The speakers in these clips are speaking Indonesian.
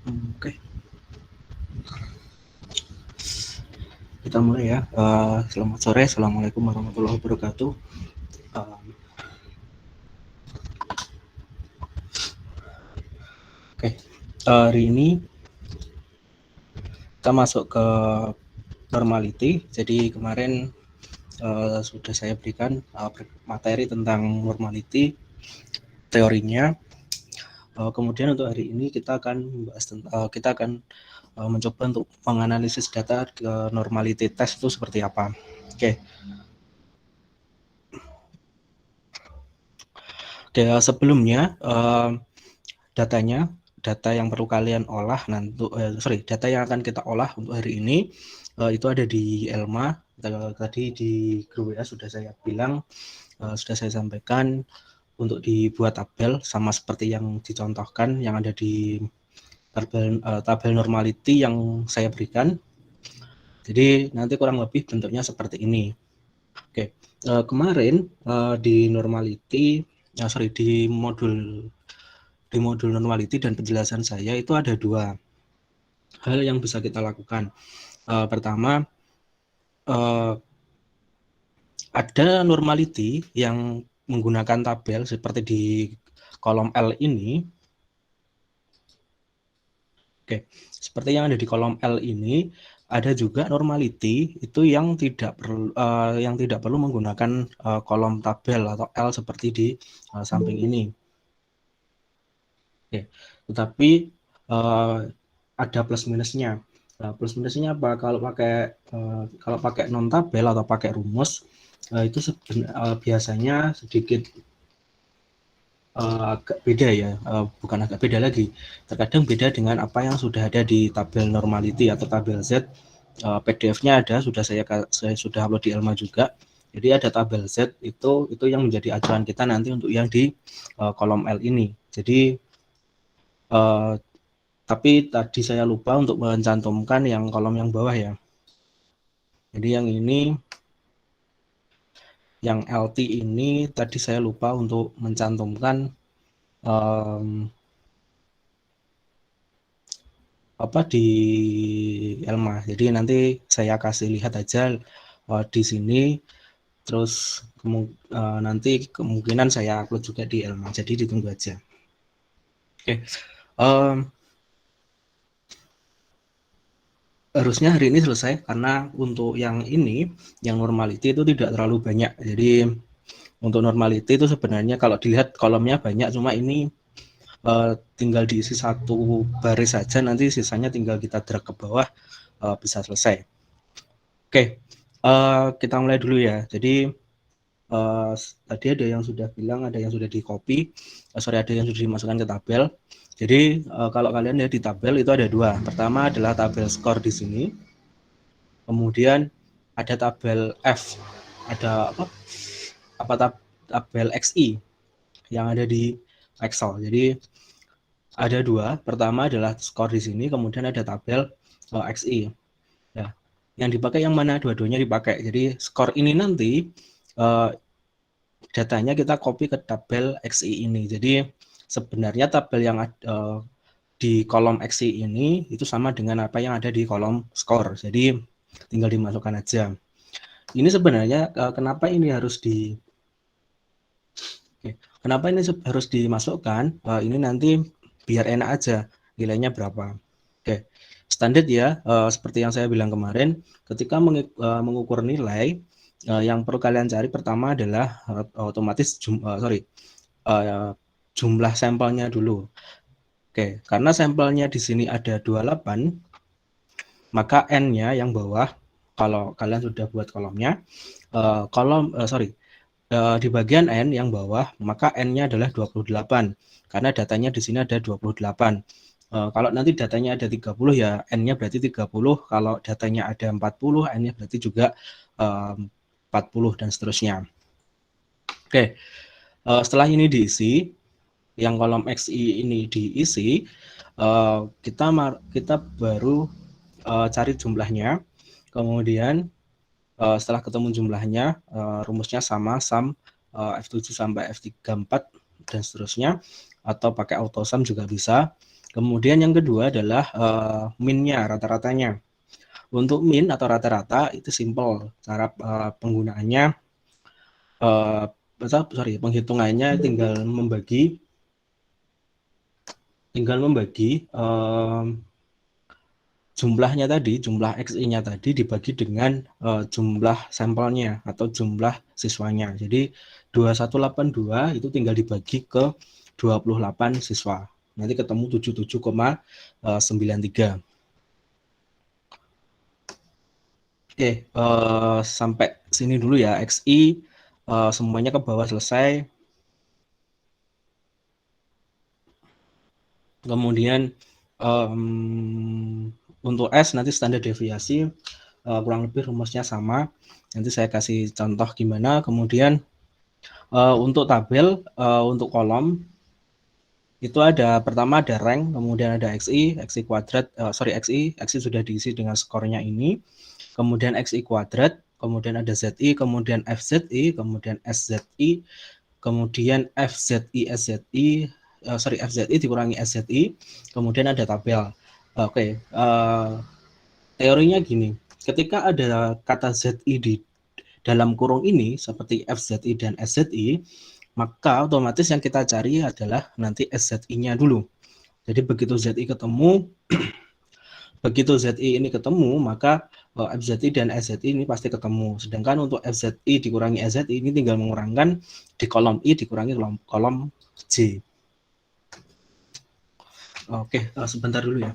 Oke, kita mulai ya. Selamat sore, assalamualaikum warahmatullahi wabarakatuh. Oke, hari ini kita masuk ke normality. Jadi kemarin sudah saya berikan materi tentang normality, teorinya. Kemudian untuk hari ini kita akan membahas kita akan mencoba untuk menganalisis data ke normality test itu seperti apa. Oke. Sebelumnya data yang perlu kalian olah data yang akan kita olah untuk hari ini itu ada di Elma. Tadi di grup WA sudah saya bilang, sudah saya sampaikan untuk dibuat tabel sama seperti yang dicontohkan yang ada di tabel normality yang saya berikan. Jadi nanti kurang lebih bentuknya seperti ini. Oke, kemarin di normality, di modul normality dan penjelasan saya itu ada dua hal yang bisa kita lakukan. Pertama, ada normality yang menggunakan tabel seperti di kolom L ini. Oke, seperti yang ada di kolom L ini, ada juga normality itu yang tidak perlu menggunakan kolom tabel atau L seperti di samping ini. Oke, tetapi ada plus minusnya. Plus minusnya apa? Kalau pakai non tabel atau pakai rumus itu biasanya sedikit agak beda ya, bukan agak beda lagi. Terkadang beda dengan apa yang sudah ada di tabel normality atau tabel Z. PDF-nya ada, saya sudah upload di Elma juga. Jadi ada tabel Z itu yang menjadi acuan kita nanti untuk yang di kolom L ini. Jadi tapi tadi saya lupa untuk mencantumkan yang kolom yang bawah ya. Jadi yang ini, yang LT ini tadi saya lupa untuk mencantumkan di Elma. Jadi nanti saya kasih lihat aja di sini. Terus nanti kemungkinan saya upload juga di Elma. Jadi ditunggu aja. Oke. Harusnya hari ini selesai karena untuk yang ini, yang normality itu tidak terlalu banyak. Jadi untuk normality itu sebenarnya kalau dilihat kolomnya banyak, cuma ini tinggal diisi satu baris saja, nanti sisanya tinggal kita drag ke bawah, bisa selesai. Oke, kita mulai dulu ya. Jadi tadi ada yang sudah bilang, ada yang sudah di copy, ada yang sudah dimasukkan ke tabel. Jadi kalau kalian lihat di tabel itu ada dua. Pertama adalah tabel skor di sini. Kemudian ada tabel F, ada tabel XI yang ada di Excel. Jadi ada dua. Pertama adalah skor di sini, kemudian ada tabel XI. Nah, yang dipakai yang mana? Dua-duanya dipakai. Jadi skor ini nanti datanya kita copy ke tabel XI ini. Jadi sebenarnya tabel yang di kolom XI ini itu sama dengan apa yang ada di kolom skor. Jadi tinggal dimasukkan aja. Ini sebenarnya kenapa ini harus dimasukkan? Ini nanti biar enak aja nilainya berapa. Oke, standar ya, seperti yang saya bilang kemarin, ketika mengukur nilai, yang perlu kalian cari pertama adalah otomatis jumlah sampelnya dulu. Oke, karena sampelnya di sini ada 28, maka N-nya yang bawah, kalau kalian sudah buat kolomnya, di bagian N yang bawah, maka N-nya adalah 28, karena datanya di sini ada 28. Kalau nanti datanya ada 30 ya N-nya berarti 30, kalau datanya ada 40, N-nya berarti juga 40 dan seterusnya. Oke, setelah ini diisi, yang kolom XI ini diisi, kita baru cari jumlahnya. Kemudian setelah ketemu jumlahnya, rumusnya sama, sum F7 sampai F34 dan seterusnya, atau pakai autosum juga bisa. Kemudian yang kedua adalah min-nya, rata-ratanya. Untuk min atau rata-rata itu simple, cara penggunaannya, penghitungannya tinggal membagi jumlahnya tadi, jumlah XI-nya tadi dibagi dengan jumlah sampelnya atau jumlah siswanya. Jadi 2182 itu tinggal dibagi ke 28 siswa. Nanti ketemu 77,93. Oke, sampai sini dulu ya. XI semuanya ke bawah selesai. Kemudian untuk S nanti standar deviasi kurang lebih rumusnya sama. Nanti saya kasih contoh gimana. Kemudian untuk tabel, untuk kolom itu pertama ada rank, kemudian ada XI kuadrat, XI sudah diisi dengan skornya ini. Kemudian XI kuadrat, kemudian ada ZI, kemudian FZI, kemudian SZI, kemudian FZI dikurangi SZI, kemudian ada tabel. Oke, teorinya gini, ketika ada kata ZI di dalam kurung ini seperti FZI dan SZI, maka otomatis yang kita cari adalah nanti SZI-nya dulu. Jadi begitu ZI ini ketemu, maka FZI dan SZI ini pasti ketemu. Sedangkan untuk FZI dikurangi SZI ini tinggal mengurangkan di kolom I dikurangi kolom J. Oke, sebentar dulu ya.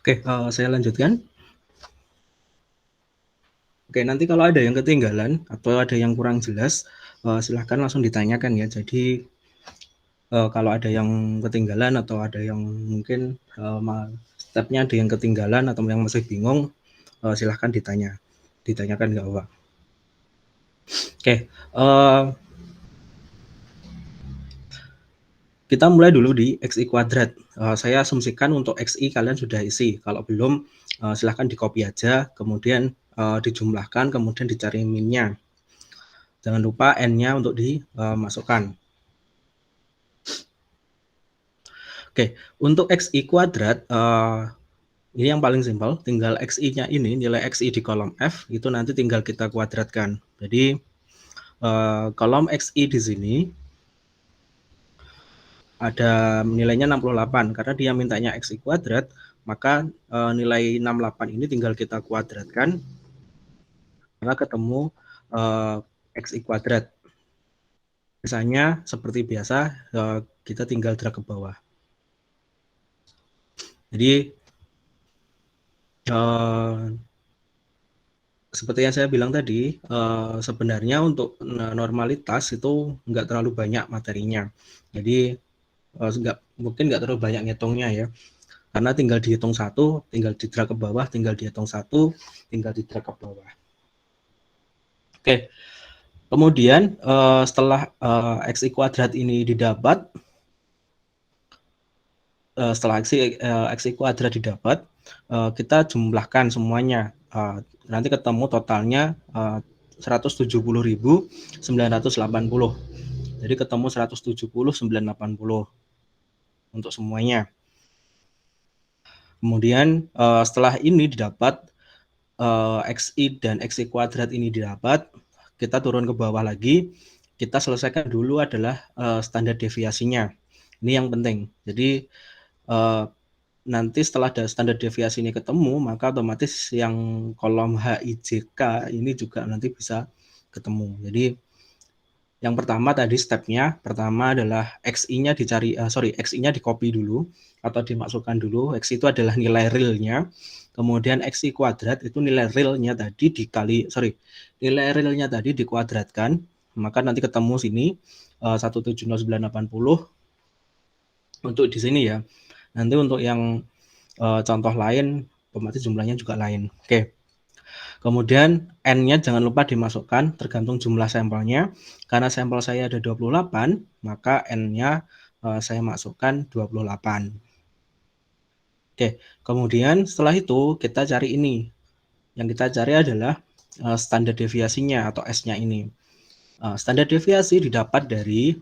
Oke, saya lanjutkan. Oke, nanti kalau ada yang ketinggalan atau ada yang kurang jelas, silahkan langsung ditanyakan ya. Jadi kalau ada yang ketinggalan atau ada yang mungkin stepnya ada yang ketinggalan atau yang masih bingung, silahkan ditanyakan nggak apa. Oke, kita mulai dulu di XI kuadrat. Saya asumsikan untuk XI kalian sudah isi. Kalau belum, silahkan di-copy aja, kemudian dijumlahkan, kemudian dicari min-nya. Jangan lupa N-nya untuk dimasukkan. Oke, untuk XI kuadrat, ini yang paling simpel, tinggal XI-nya ini, nilai XI di kolom F, itu nanti tinggal kita kuadratkan. Jadi, kolom XI di sini, ada nilainya 68, karena dia mintanya XI kuadrat, maka nilai 68 ini tinggal kita kuadratkan, maka ketemu XI kuadrat. Misalnya, seperti biasa, kita tinggal drag ke bawah. Jadi, seperti yang saya bilang tadi, sebenarnya untuk normalitas itu nggak terlalu banyak materinya. Jadi mungkin nggak terlalu banyak ngitungnya ya. Karena tinggal dihitung satu, tinggal di-drag ke bawah, tinggal dihitung satu, tinggal di-drag ke bawah. Oke. Kemudian setelah XI kuadrat ini didapat, setelah XI kuadrat didapat, kita jumlahkan semuanya. Nanti ketemu totalnya 170.980. Jadi ketemu 170.980 untuk semuanya. Kemudian setelah ini didapat, XI dan XI kuadrat ini didapat, kita turun ke bawah lagi, kita selesaikan dulu adalah standar deviasinya. Ini yang penting. Jadi nanti setelah ada standar deviasi ini ketemu, maka otomatis yang kolom HIJK ini juga nanti bisa ketemu. Jadi Yang pertama tadi stepnya, pertama adalah XI-nya dicari, XI-nya di copy dulu atau dimasukkan dulu. X itu adalah nilai realnya. Kemudian XI kuadrat itu nilai realnya tadi nilai realnya tadi dikuadratkan, maka nanti ketemu sini 170.980 untuk di sini ya. Nanti untuk yang contoh lain, otomatis jumlahnya juga lain. Oke. Kemudian N-nya jangan lupa dimasukkan tergantung jumlah sampelnya. Karena sampel saya ada 28, maka N-nya saya masukkan 28. Oke, kemudian setelah itu kita cari ini. Yang kita cari adalah standar deviasinya atau S-nya ini. Standar deviasi didapat dari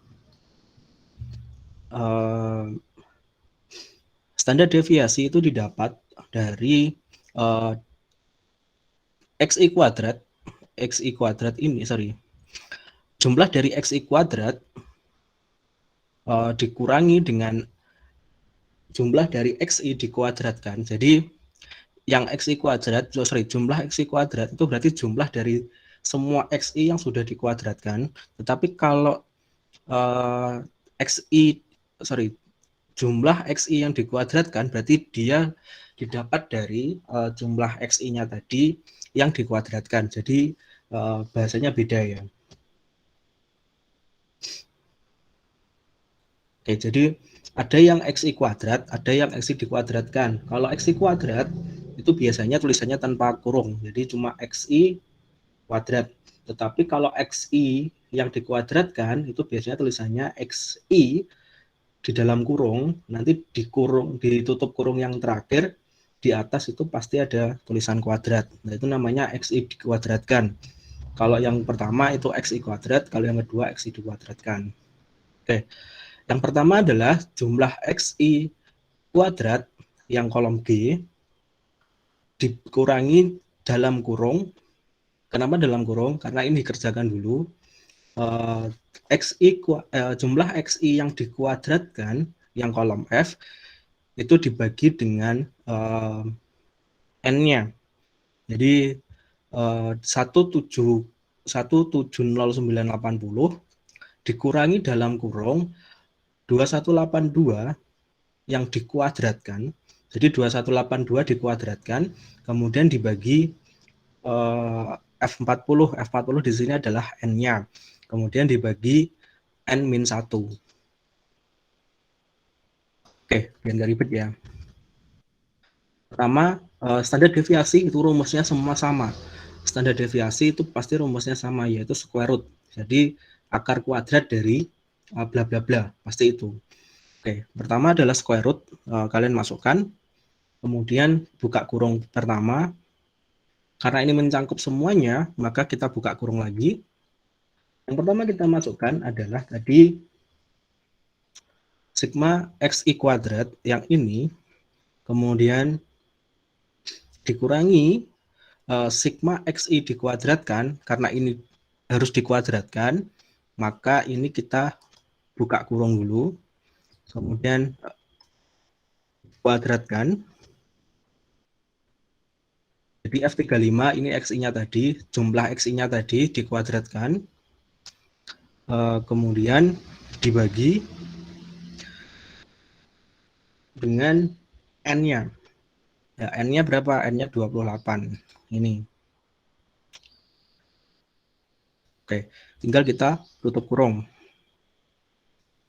XI kuadrat ini, jumlah dari XI kuadrat dikurangi dengan jumlah dari XI dikuadratkan. Jadi yang XI kuadrat, jumlah XI kuadrat itu berarti jumlah dari semua XI yang sudah dikuadratkan. Tetapi kalau jumlah XI yang dikuadratkan berarti dia didapat dari jumlah XI-nya tadi yang dikuadratkan. Jadi bahasanya beda ya. Oke, jadi ada yang XI kuadrat, ada yang XI dikuadratkan. Kalau XI kuadrat itu biasanya tulisannya tanpa kurung, jadi cuma XI kuadrat. Tetapi kalau XI yang dikuadratkan itu biasanya tulisannya XI di dalam kurung, nanti ditutup kurung yang terakhir, di atas itu pasti ada tulisan kuadrat. Nah, itu namanya XI dikuadratkan. Kalau yang pertama itu XI kuadrat, kalau yang kedua XI dikuadratkan. Oke. Yang pertama adalah jumlah XI kuadrat yang kolom G dikurangi dalam kurung. Kenapa dalam kurung? Karena ini dikerjakan dulu. Jumlah XI yang dikuadratkan yang kolom F itu dibagi dengan N-nya. Jadi 170.980 dikurangi dalam kurung 2182 yang dikuadratkan. Jadi 2182 dikuadratkan, kemudian dibagi F40. F40 di sini adalah N-nya. Kemudian dibagi N-1. Oke, biar nggak ribet ya. Pertama, standar deviasi itu rumusnya semua sama. Standar deviasi itu pasti rumusnya sama, yaitu square root. Jadi akar kuadrat dari bla bla bla, pasti itu. Oke, pertama adalah square root, kalian masukkan, kemudian buka kurung pertama. Karena ini mencangkup semuanya, maka kita buka kurung lagi. Yang pertama kita masukkan adalah tadi sigma XI kuadrat yang ini, kemudian dikurangi sigma XI dikuadratkan, karena ini harus dikuadratkan, maka ini kita buka kurung dulu, kemudian kuadratkan. Jadi F35 ini XI-nya tadi, jumlah XI-nya tadi dikuadratkan, kemudian dibagi dengan N-nya. Ya, N-nya berapa? N-nya 28. Ini. Oke, tinggal kita tutup kurung.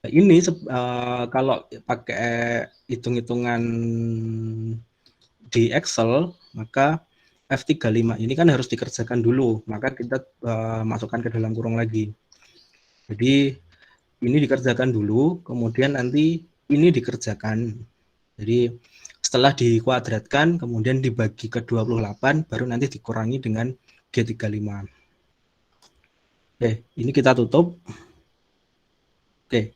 Ini kalau pakai hitung-hitungan di Excel, maka F35 ini kan harus dikerjakan dulu, maka kita masukkan ke dalam kurung lagi. Jadi ini dikerjakan dulu, kemudian nanti ini dikerjakan. Jadi setelah dikuadratkan, kemudian dibagi ke 28, baru nanti dikurangi dengan G35. Oke, ini kita tutup. Oke,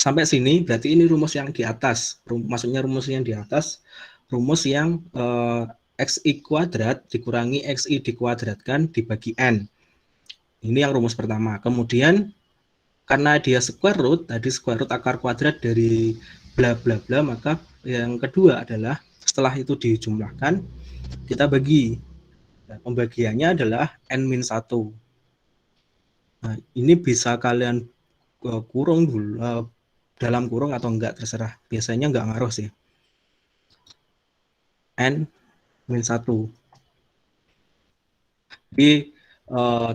sampai sini berarti ini rumus yang di atas. Maksudnya rumus yang di atas, rumus yang XI kuadrat dikurangi XI dikuadratkan dibagi N. Ini yang rumus pertama. Kemudian karena dia square root, tadi square root akar kuadrat dari bla bla bla, maka yang kedua adalah setelah itu dijumlahkan, kita bagi. Nah, pembagiannya adalah N-1. Nah, ini bisa kalian kurung dulu, dalam kurung atau enggak terserah. Biasanya enggak ngaruh sih. N min 1. Jadi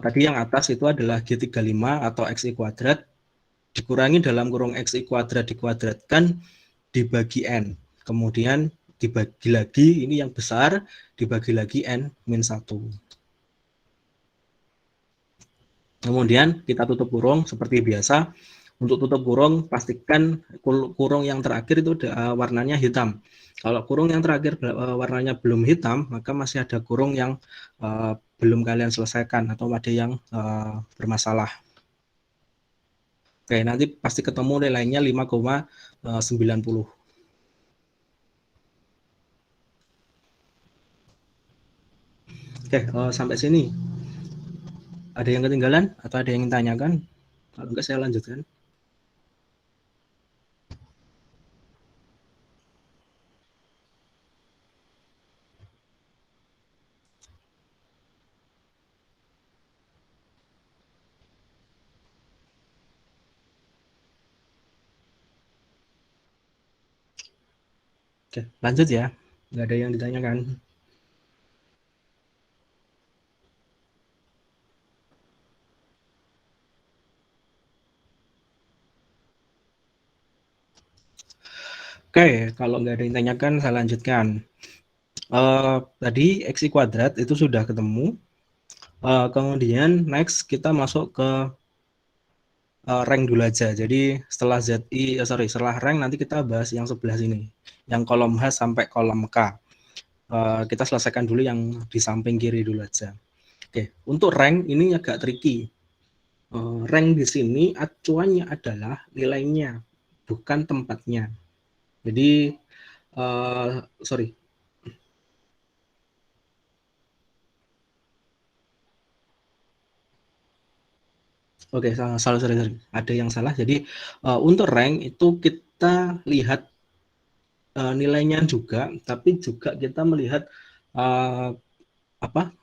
tadi yang atas itu adalah G35 atau XI kuadrat dikurangi dalam kurung XI kuadrat dikuadratkan dibagi N. Kemudian dibagi lagi, ini yang besar, dibagi lagi N min 1. Kemudian kita tutup kurung seperti biasa. Untuk tutup kurung, pastikan kurung yang terakhir itu warnanya hitam. Kalau kurung yang terakhir warnanya belum hitam, maka masih ada kurung yang belum kalian selesaikan atau ada yang bermasalah. Oke, nanti pasti ketemu nilainya 5,90. Oke, sampai sini. Ada yang ketinggalan atau ada yang ingin tanyakan? Kalau enggak saya lanjutkan. Oke, lanjut ya. Nggak ada yang ditanyakan. Oke, kalau nggak ada yang ditanyakan, saya lanjutkan. Tadi XI kuadrat itu sudah ketemu. Kemudian next kita masuk ke rank dulu aja. Jadi setelah setelah rank nanti kita bahas yang sebelah sini. Yang kolom H sampai kolom K. Kita selesaikan dulu yang di samping kiri dulu aja. Oke, untuk rank ini agak tricky. Rank di sini acuannya adalah nilainya, bukan tempatnya. Jadi, sorry. Oke, salah, sorry. Ada yang salah. Jadi, untuk rank itu kita lihat nilainya juga, tapi juga kita melihat apa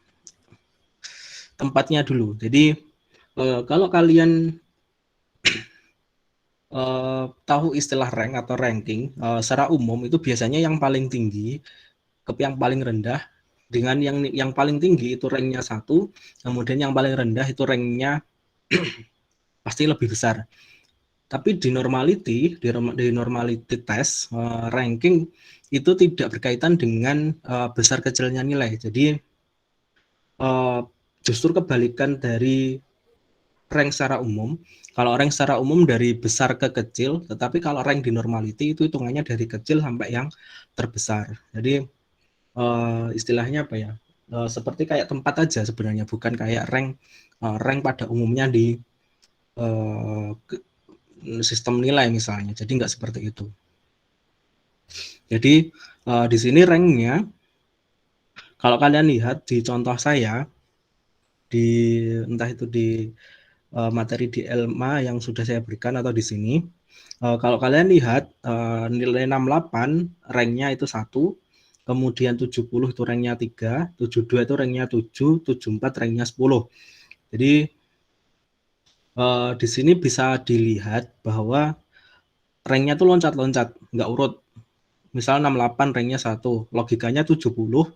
tempatnya dulu. Jadi, kalau kalian tahu istilah rank atau ranking, secara umum itu biasanya yang paling tinggi ke yang paling rendah, dengan yang paling tinggi itu ranknya 1, kemudian yang paling rendah itu ranknya pasti lebih besar. Tapi di normality test, ranking itu tidak berkaitan dengan besar kecilnya nilai. Jadi justru kebalikan dari rank secara umum. Kalau rank secara umum dari besar ke kecil, tetapi kalau rank di normality itu hitungannya dari kecil sampai yang terbesar. Jadi istilahnya apa ya? Seperti kayak tempat aja sebenarnya, bukan kayak rank pada umumnya di sistem nilai misalnya. Jadi nggak seperti itu. Jadi di sini ranknya, kalau kalian lihat di contoh saya, entah itu di materi di ELMA yang sudah saya berikan atau di sini, kalau kalian lihat nilai 68 ranknya itu 1, kemudian 70 itu ranknya 3, 72 itu ranknya 7, 74 ranknya 10. Jadi di sini bisa dilihat bahwa ranknya itu loncat-loncat, nggak urut. Misal 68 ranknya 1, logikanya 70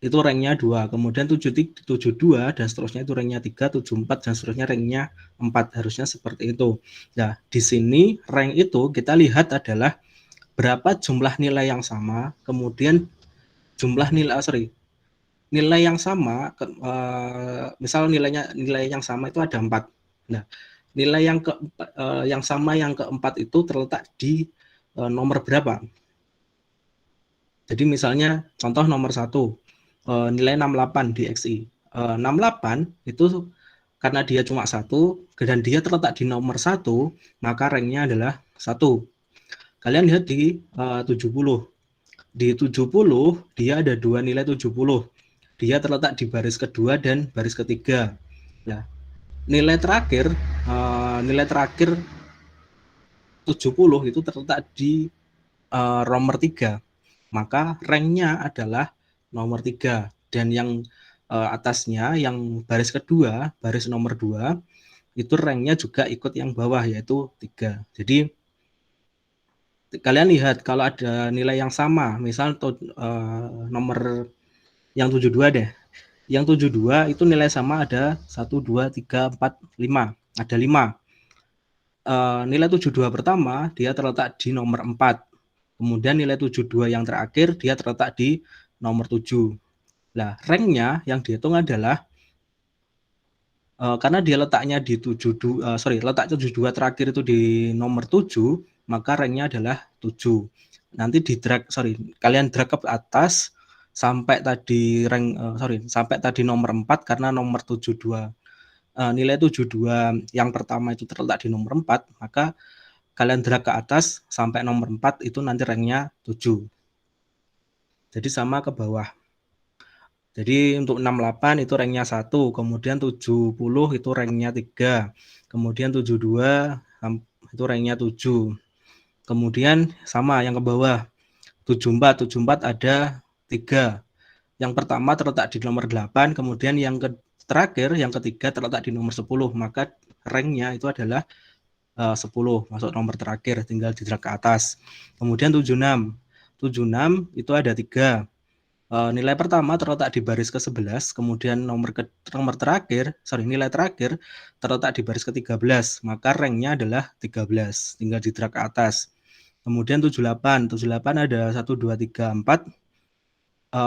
itu ranknya 2, kemudian 72 dan seterusnya itu ranknya 3, 74 dan seterusnya ranknya 4, harusnya seperti itu. Nah, di sini rank itu kita lihat adalah berapa jumlah nilai yang sama, kemudian jumlah nilai yang sama, misal nilai yang sama itu ada 4. Nah, nilai yang sama yang keempat itu terletak di nomor berapa. Jadi misalnya contoh nomor 1, nilai 68 di XI. 68 itu karena dia cuma 1 dan dia terletak di nomor 1, maka ranknya adalah 1. Kalian lihat di 70. Di 70 dia ada 2 nilai 70. Dia terletak di baris kedua dan baris ketiga. Ya. Nilai terakhir 70 itu terletak di nomor 3. Maka ranknya adalah nomor 3. Dan yang atasnya, yang baris kedua, baris nomor 2, itu ranknya juga ikut yang bawah yaitu 3. Jadi kalian lihat kalau ada nilai yang sama, misal nomor yang 72 deh. Yang 72 itu nilai sama ada 1, 2, 3, 4, 5. Ada 5. Nilai 72 pertama dia terletak di nomor 4. Kemudian nilai 72 yang terakhir dia terletak di nomor 7. Nah, ranknya yang dihitung adalah karena dia letaknya di letak 72 terakhir itu di nomor 7, maka ranknya adalah 7. Nanti kalian drag ke atas sampai tadi sampai tadi nomor 4 karena nomor 72 nilai 72 yang pertama itu terletak di nomor 4, maka kalian drag ke atas sampai nomor 4 itu nanti ranknya 7. Jadi sama ke bawah. Jadi untuk 68 itu ranknya 1, kemudian 70 itu ranknya 3, kemudian 72 itu ranknya 7. Kemudian sama yang ke bawah, 74 ada 3. Yang pertama terletak di nomor 8, kemudian yang terakhir, yang ketiga terletak di nomor 10, maka ranknya itu adalah 10, masuk nomor terakhir, tinggal di drag ke atas. Kemudian 76 itu ada 3. Nilai pertama terletak di baris ke-11, kemudian nilai terakhir terletak di baris ke-13, maka ranknya adalah 13, tinggal di drag ke atas. Kemudian 78 ada 1, 2, 3, 4.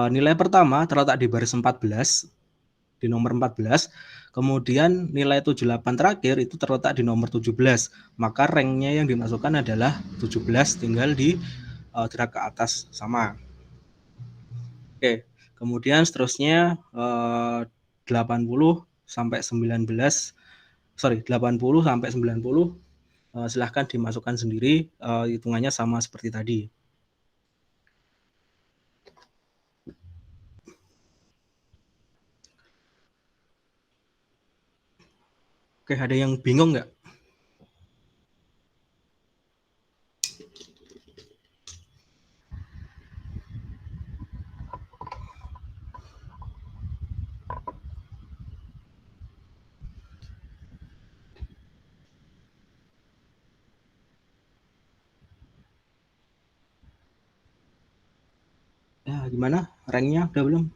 Nilai pertama terletak di baris 14, di nomor 14, kemudian nilai 78 terakhir itu terletak di nomor 17, maka ranknya yang dimasukkan adalah 17, tinggal di drag ke atas sama. Oke, kemudian seterusnya 80 sampai 90 silahkan dimasukkan sendiri, hitungannya sama seperti tadi. Oke, ada yang bingung nggak? Ya, gimana? Ranknya udah belum?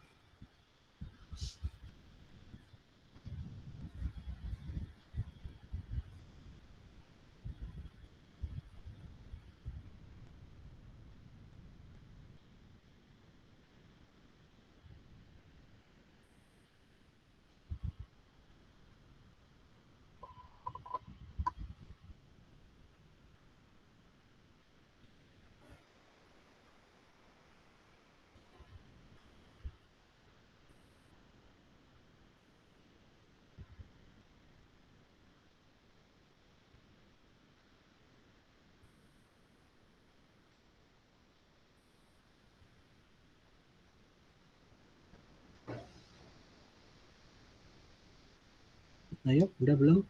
Ayo, udah belum?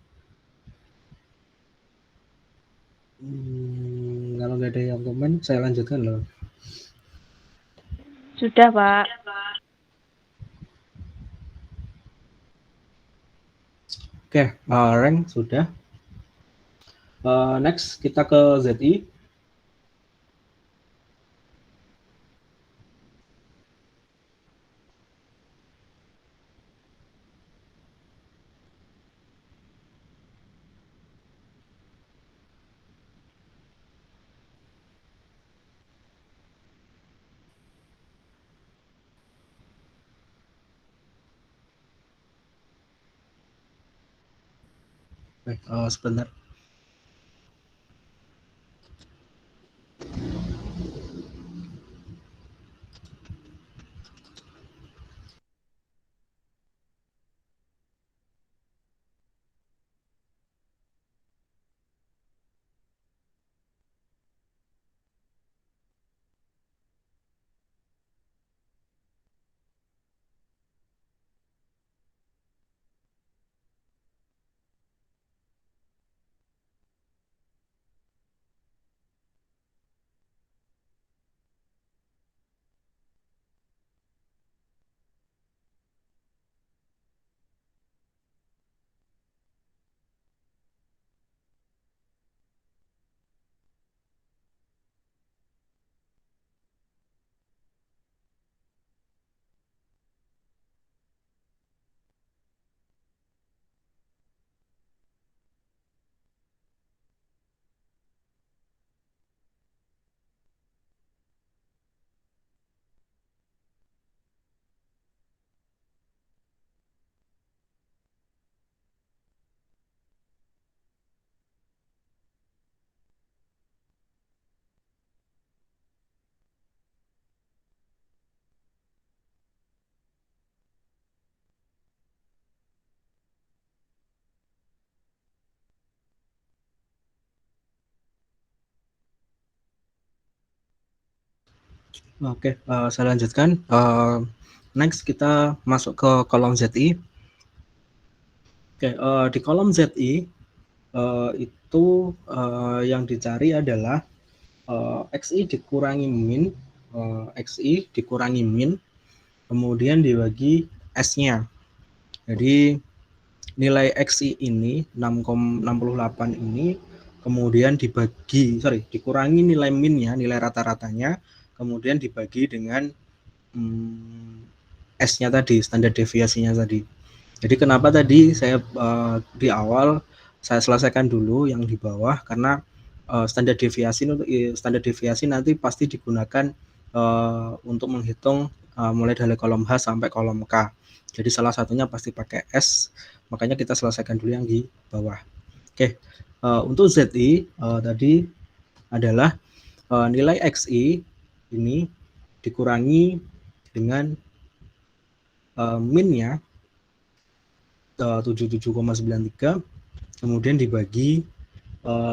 Kalau nggak ada yang komen, saya lanjutkan loh. Sudah, Pak. Oke, rank sudah. Next, kita ke ZI. Sebentar. Oke, saya lanjutkan. Next kita masuk ke kolom ZI. Oke, di kolom ZI itu yang dicari adalah XI dikurangi min, XI dikurangi min, kemudian dibagi S-nya. Jadi nilai XI ini 6,68 ini kemudian dikurangi nilai minnya, nilai rata-ratanya, kemudian dibagi dengan S-nya tadi, standar deviasinya tadi. Jadi kenapa tadi saya di awal saya selesaikan dulu yang di bawah, karena standar deviasi nanti pasti digunakan untuk menghitung mulai dari kolom H sampai kolom K. Jadi salah satunya pasti pakai S, makanya kita selesaikan dulu yang di bawah. Oke, untuk ZI tadi adalah nilai XI ini dikurangi dengan minnya 77,93, kemudian dibagi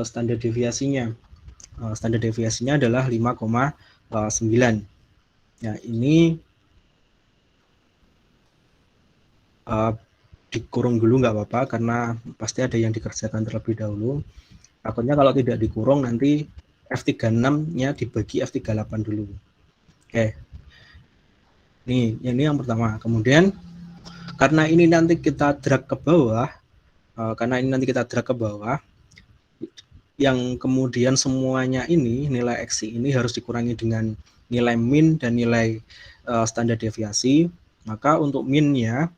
standar deviasinya. Standar deviasinya adalah 5,9. Ya, ini dikurung dulu nggak apa-apa, karena pasti ada yang dikerjakan terlebih dahulu. Takutnya kalau tidak dikurung nanti F36-nya dibagi F38 dulu. Oke. Ini yang pertama. Kemudian karena ini nanti kita drag ke bawah, yang kemudian semuanya ini nilai XI ini harus dikurangi dengan nilai min dan nilai standar deviasi. Maka untuk minnya,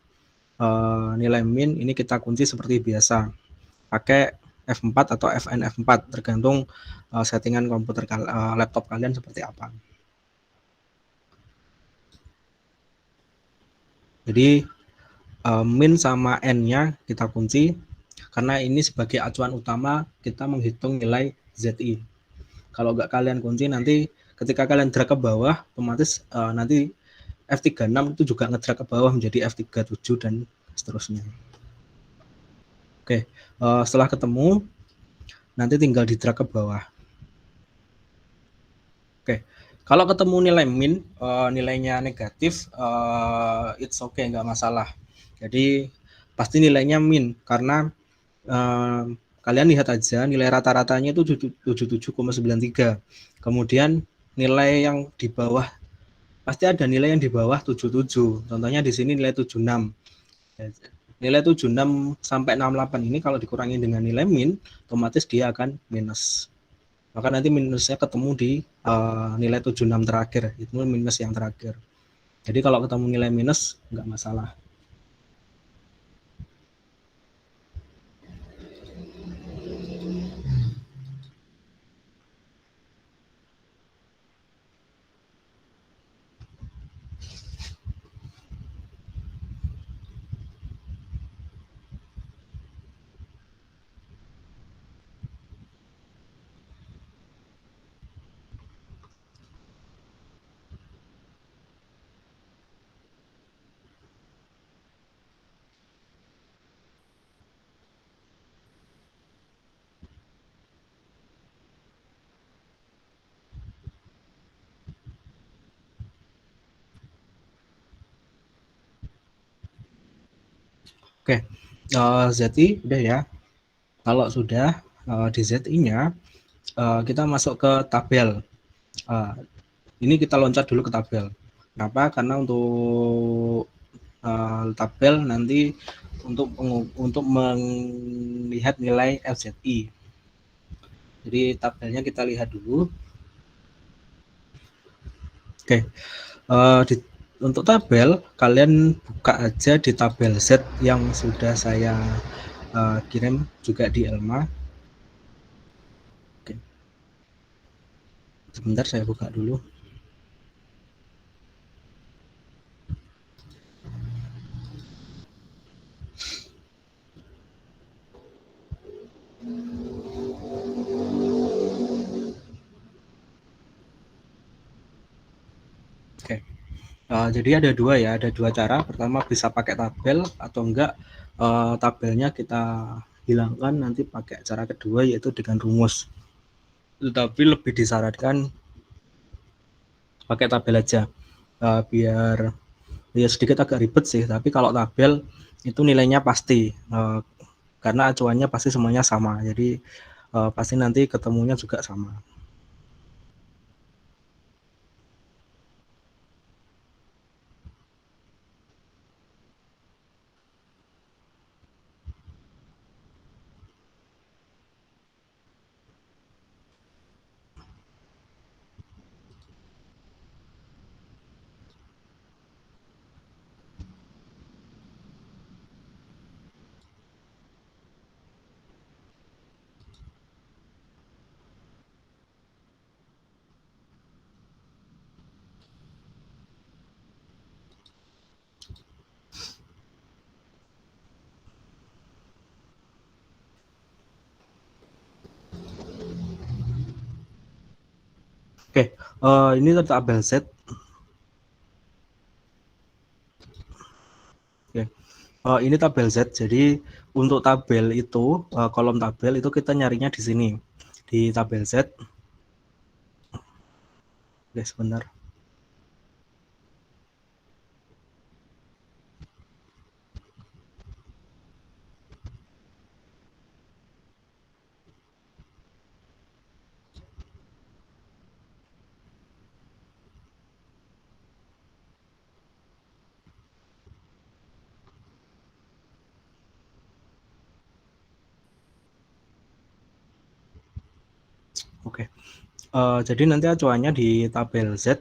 nilai min ini kita kunci seperti biasa, pakai F4 atau FNF4 tergantung settingan komputer laptop kalian seperti apa. Jadi min sama n-nya kita kunci, karena ini sebagai acuan utama kita menghitung nilai ZI. Kalau nggak kalian kunci, nanti ketika kalian drag ke bawah, otomatis nanti F36 itu juga ngedrag ke bawah menjadi F37 dan seterusnya. Oke, setelah ketemu, nanti tinggal di drag ke bawah. Oke, kalau ketemu nilai min, nilainya negatif, it's okay, nggak masalah. Jadi pasti nilainya min, karena kalian lihat aja nilai rata-ratanya itu 77,93. Kemudian nilai yang di bawah, pasti ada nilai yang di bawah 77. Contohnya di sini nilai 76. Nilai 76 sampai 68 ini kalau dikurangi dengan nilai min, otomatis dia akan minus. Maka nanti minusnya ketemu di nilai 76 terakhir, itu minus yang terakhir. Jadi kalau ketemu nilai minus, nggak masalah. Oke, ZI udah ya. Kalau sudah di ZI-nya, kita masuk ke tabel. Ini kita loncat dulu ke tabel. Kenapa? Karena untuk tabel nanti untuk melihat nilai LZI. Jadi tabelnya kita lihat dulu. Oke, untuk tabel kalian buka aja di tabel Z yang sudah saya kirim juga di Elma. Oke. Sebentar saya buka dulu. Oke. Jadi ada dua cara. Pertama bisa pakai tabel, atau enggak tabelnya kita hilangkan nanti pakai cara kedua, yaitu dengan rumus. Tetapi lebih disarankan pakai tabel aja. Biar ya sedikit agak ribet sih, tapi kalau tabel itu nilainya pasti, karena acuannya pasti semuanya sama, jadi pasti nanti ketemunya juga sama. Oke, ini tabel Z. Oke, ini tabel Z. Jadi untuk tabel itu, kolom tabel itu kita nyarinya di sini, di tabel Z. Oke, sebentar. Oke, jadi nanti acuannya di tabel Z.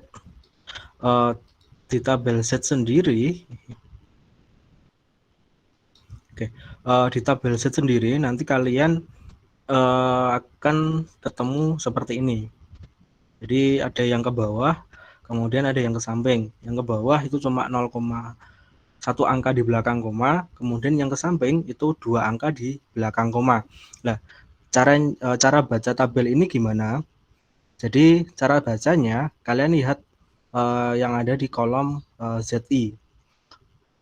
Di tabel Z sendiri, oke, di tabel Z sendiri nanti kalian akan ketemu seperti ini. Jadi ada yang ke bawah, kemudian ada yang ke samping. Yang ke bawah itu cuma 0,1 angka di belakang koma, kemudian yang ke samping itu 2 angka di belakang koma. Nah, cara baca tabel ini gimana? Jadi cara bacanya kalian lihat yang ada di kolom ZI.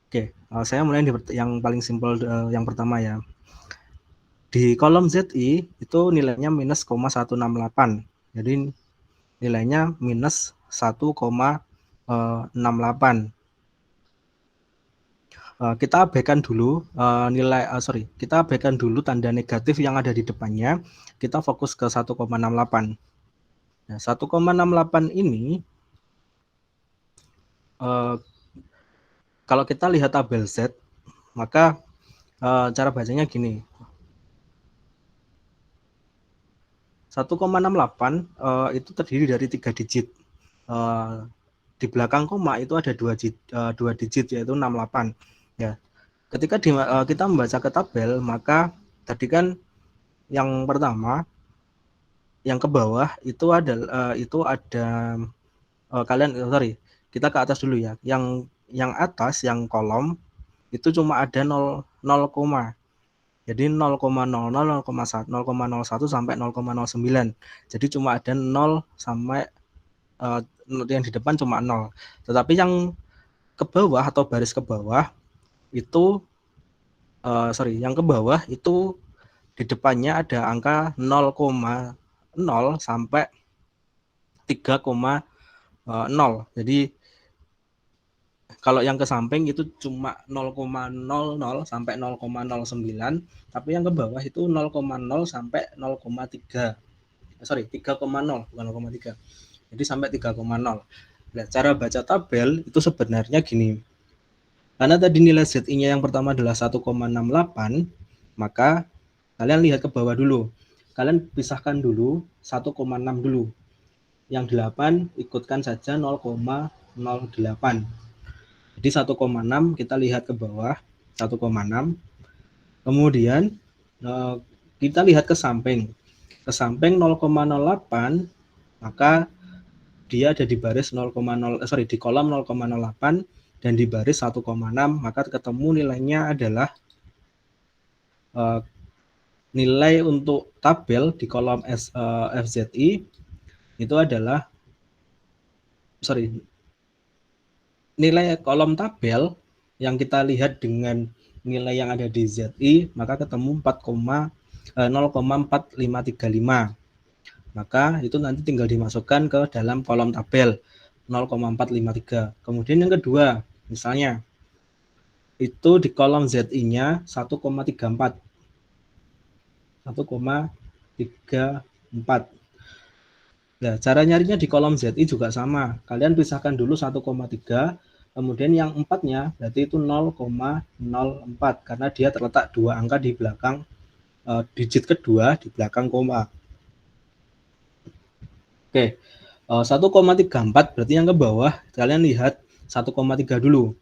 Oke, saya mulai yang paling simpel, yang pertama ya. Di kolom ZI itu nilainya minus 168. Jadi nilainya minus 1,68. Kita abaikan dulu kita abaikan dulu tanda negatif yang ada di depannya. Kita fokus ke 1,68. Nah, 1,68 ini kalau kita lihat tabel Z, maka cara bacanya gini. 1,68 itu terdiri dari 3 digit. Di belakang koma itu ada 2 digit yaitu 68. Ya. Ketika kita membaca ke tabel, maka tadi kan yang pertama, yang ke bawah itu ada kita ke atas dulu ya. Yang atas, yang kolom itu cuma ada 0, jadi 0,00, 0,1 sampai 0,09. Jadi cuma ada 0 sampai yang di depan cuma 0. Tetapi yang ke bawah atau baris ke bawah itu yang ke bawah itu di depannya ada angka 0,0 sampai 3,0. Jadi kalau yang ke samping itu cuma 0,00 sampai 0,09, tapi yang ke bawah itu 0,0 sampai 0,3. 3,0 bukan 0,3. Jadi sampai 3,0. Nah, cara baca tabel itu sebenarnya gini. Karena tadi nilai ZI-nya yang pertama adalah 1,68, maka kalian lihat ke bawah dulu. Kalian pisahkan dulu 1,6 dulu. Yang 8 ikutkan saja 0,08. Jadi 1,6 kita lihat ke bawah, 1,6. Kemudian kita lihat ke samping. Ke samping 0,08, maka dia ada di baris di kolom 0,08 dan di baris 1,6, maka ketemu nilainya adalah nilai untuk tabel di kolom FZI itu adalah nilai kolom tabel yang kita lihat dengan nilai yang ada di ZI, maka ketemu 0,4535. Maka itu nanti tinggal dimasukkan ke dalam kolom tabel. 0,453. Kemudian yang kedua, misalnya itu di kolom ZI-nya 1,34. 1,34. Nah, cara nyarinya di kolom ZI juga sama. Kalian pisahkan dulu 1,3, kemudian yang empatnya berarti itu 0,04 karena dia terletak dua angka di belakang digit kedua di belakang koma. Oke, 1,34 berarti yang ke bawah kalian lihat 1,3 dulu.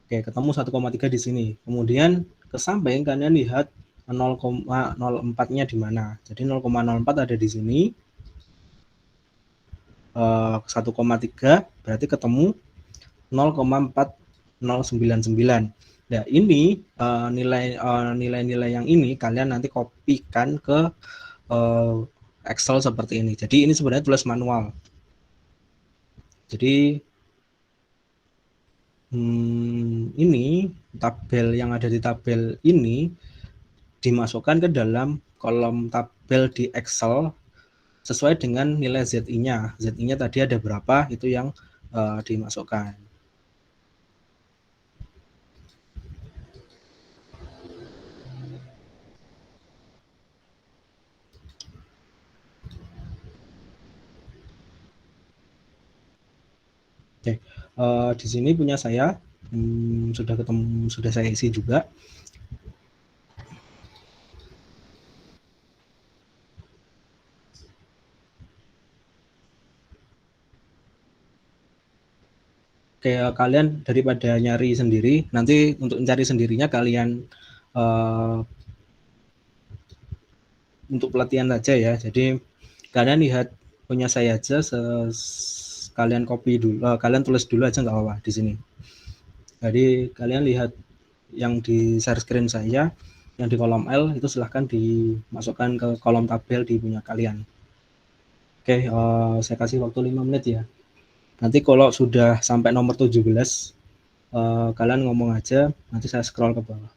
Oke, ketemu 1,3 di sini. Kemudian ke samping kalian lihat 0,04-nya di mana. Jadi 0,04 ada di sini. 1,3 berarti ketemu 0,4099. Nah, ini nilai-nilai yang ini kalian nanti kopikan ke Excel seperti ini. Jadi ini sebenarnya tulis manual. Jadi ini tabel yang ada di tabel ini dimasukkan ke dalam kolom tabel di Excel sesuai dengan nilai ZI-nya. ZI-nya tadi ada berapa, itu yang dimasukkan. Oke, di sini punya saya sudah ketemu, sudah saya isi juga. Kayak kalian daripada nyari sendiri, nanti untuk mencari sendirinya kalian untuk pelatihan aja ya. Jadi kalian lihat punya saya aja, kalian copy dulu, kalian tulis dulu aja nggak apa-apa di sini. Jadi kalian lihat yang di share screen saya, yang di kolom L itu silahkan dimasukkan ke kolom tabel di punya kalian. Oke, saya kasih waktu 5 menit ya. Nanti kalau sudah sampai nomor 17, kalian ngomong aja, nanti saya scroll ke bawah.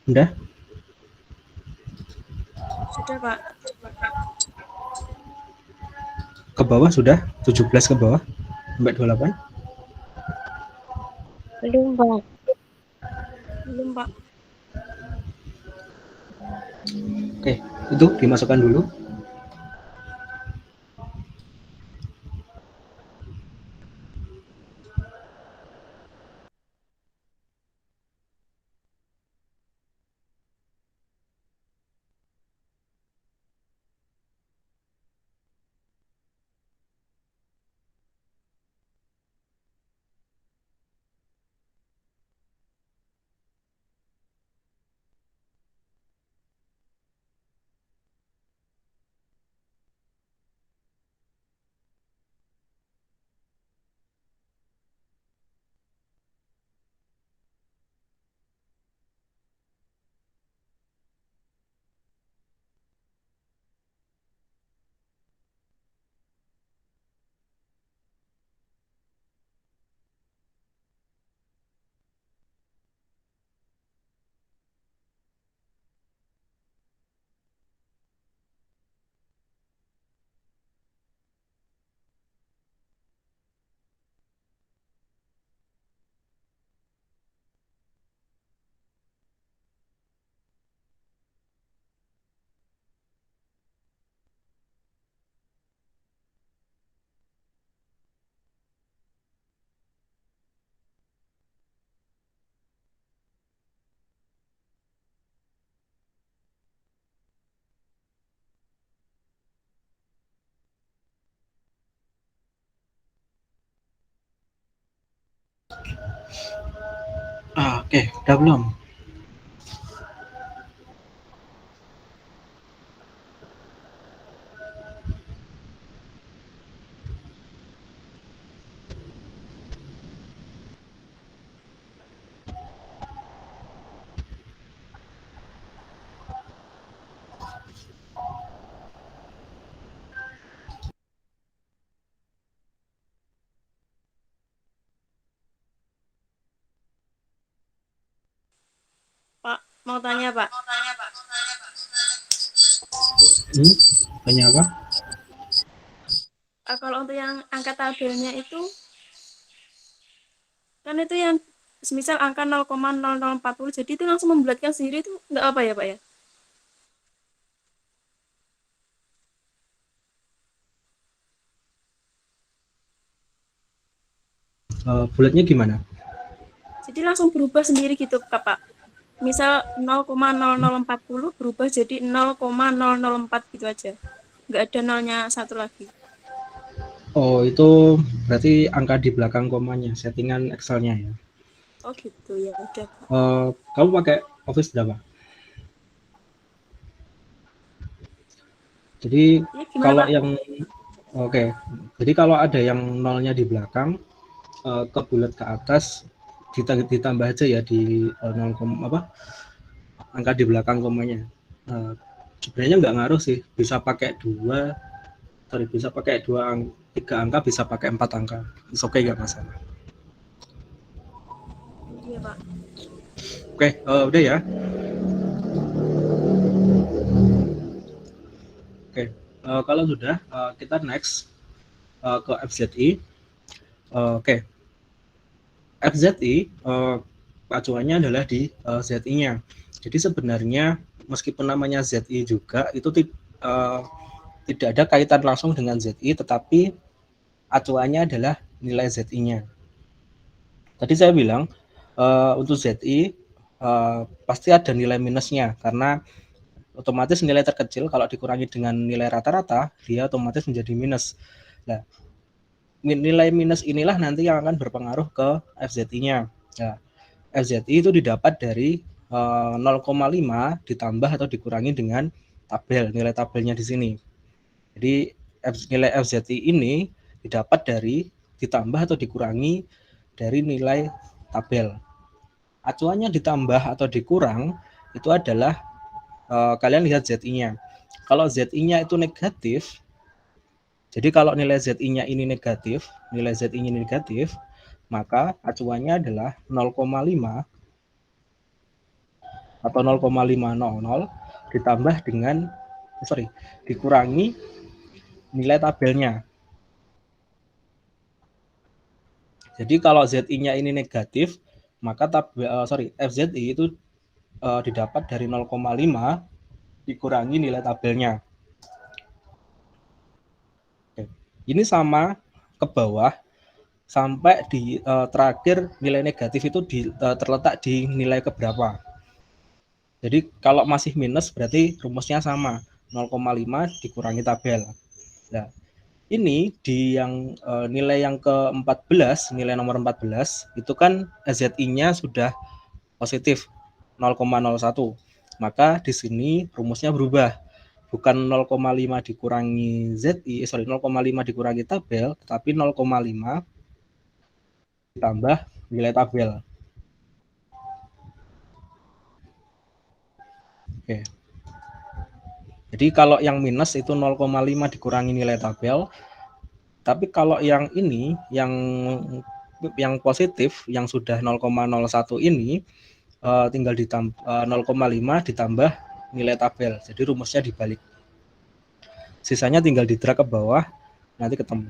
Udah? Sudah, Pak. Ke bawah sudah? 17 ke bawah? Sampai 28? Belum, Pak. Belum, Pak. Oke, itu dimasukkan dulu. Oke, udah belum? Pak, mau tanya, Pak. Tanya apa? Kalau untuk yang angka tabelnya itu, kan itu yang semisal angka 0,0040, jadi itu langsung membulatkan sendiri itu nggak apa ya, Pak ya? Bulatnya gimana? Jadi langsung berubah sendiri gitu, Pak. Misal 0,0040 berubah jadi 0,004 gitu aja. Nggak ada nolnya satu lagi. Oh, itu berarti angka di belakang komanya, settingan Excel-nya ya. Oh gitu ya, udah, Pak. Kamu pakai Office berapa? Jadi Ya gimana, kalau Pak? yang oke, jadi kalau ada yang nolnya di belakang, ke bulat ke atas, ditambah aja ya di 0, apa angka di belakang komanya. Eh, Sebenarnya nggak ngaruh sih, bisa pakai bisa pakai tiga angka, bisa pakai 4 angka. Oke, nggak masalah. Iya, Pak. Oke, udah ya. Oke, kalau sudah, kita next ke FZI. Oke, FZI acuannya adalah di ZI-nya. Jadi sebenarnya meskipun namanya ZI juga itu tidak ada kaitan langsung dengan ZI, tetapi acuannya adalah nilai ZI-nya. Tadi saya bilang untuk ZI pasti ada nilai minusnya karena otomatis nilai terkecil kalau dikurangi dengan nilai rata-rata dia otomatis menjadi minus. Nah, nilai minus inilah nanti yang akan berpengaruh ke FZI-nya. Nah, FZI itu didapat dari 0,5 ditambah atau dikurangi dengan nilai tabelnya di sini. Jadi nilai FZI ini didapat dari ditambah atau dikurangi dari nilai tabel. Acuannya ditambah atau dikurang itu adalah kalian lihat ZI-nya. Kalau ZI-nya itu negatif, jadi kalau nilai ZI-nya ini negatif, nilai ZI-nya negatif, maka acuannya adalah 0,5 atau 0,500 ditambah dengan dikurangi nilai tabelnya. Jadi kalau ZI-nya ini negatif, maka FZI itu didapat dari 0,5 dikurangi nilai tabelnya. Oke. Ini sama ke bawah sampai di terakhir nilai negatif itu terletak di nilai keberapa. Jadi kalau masih minus berarti rumusnya sama, 0,5 dikurangi tabel. Nah, ini di yang nilai yang ke-14, nilai nomor 14, itu kan ZI-nya sudah positif 0,01. Maka di sini rumusnya berubah. Bukan 0,5 dikurangi ZI, 0,5 dikurangi tabel, tetapi 0,5 ditambah nilai tabel. Oke. Jadi kalau yang minus itu 0,5 dikurangi nilai tabel. Tapi kalau yang ini, yang positif, yang sudah 0,01 ini, tinggal ditambah 0,5 ditambah nilai tabel. Jadi rumusnya dibalik. Sisanya tinggal di-drag ke bawah, nanti ketemu.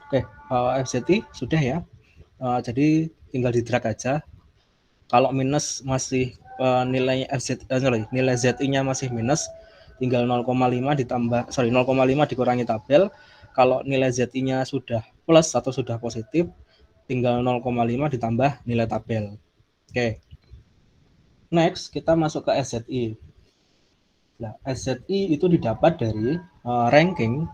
Oke, FZI sudah ya. Jadi tinggal di-drag aja. Kalau minus masih nilai nilai ZI-nya masih minus, tinggal 0,5 ditambah 0,5 dikurangi tabel. Kalau nilai ZI-nya sudah plus atau sudah positif, tinggal 0,5 ditambah nilai tabel. Oke. Next, kita masuk ke SZI. Nah, SZI itu didapat dari ranking.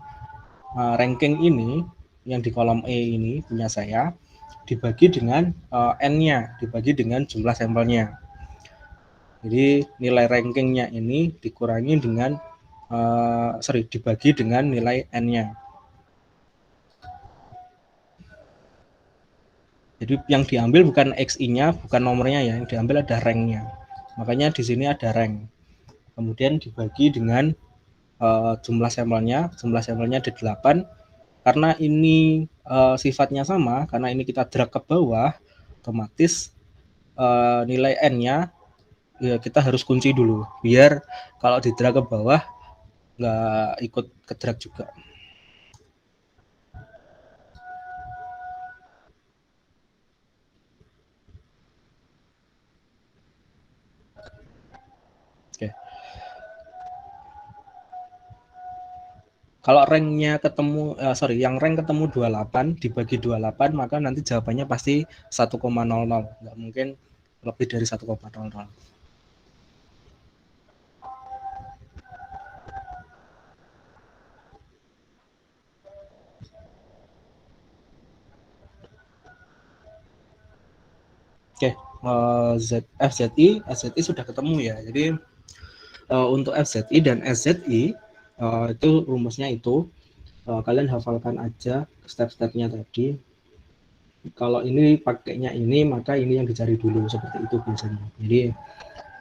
Ranking ini yang di kolom E ini punya saya, dibagi dengan N-nya, dibagi dengan jumlah sampelnya. Jadi nilai rankingnya ini dikurangi dengan dibagi dengan nilai N-nya. Jadi yang diambil bukan XI-nya, bukan nomornya ya, yang diambil ada rank-nya. Makanya di sini ada rank. Kemudian dibagi dengan jumlah sampelnya ada 8. Karena ini sifatnya sama, karena ini kita drag ke bawah, otomatis nilai N-nya ya kita harus kunci dulu, biar kalau di drag ke bawah nggak ikut ke drag juga. Oke. Kalau ranknya ketemu, yang rank ketemu 28 dibagi 28, maka nanti jawabannya pasti 1,00. Nggak mungkin lebih dari 1,00. Oke, FZI sudah ketemu ya. Jadi untuk FZI dan SZI itu rumusnya itu kalian hafalkan aja step-stepnya tadi. Kalau ini pakainya ini, maka ini yang dicari dulu, seperti itu biasanya. Jadi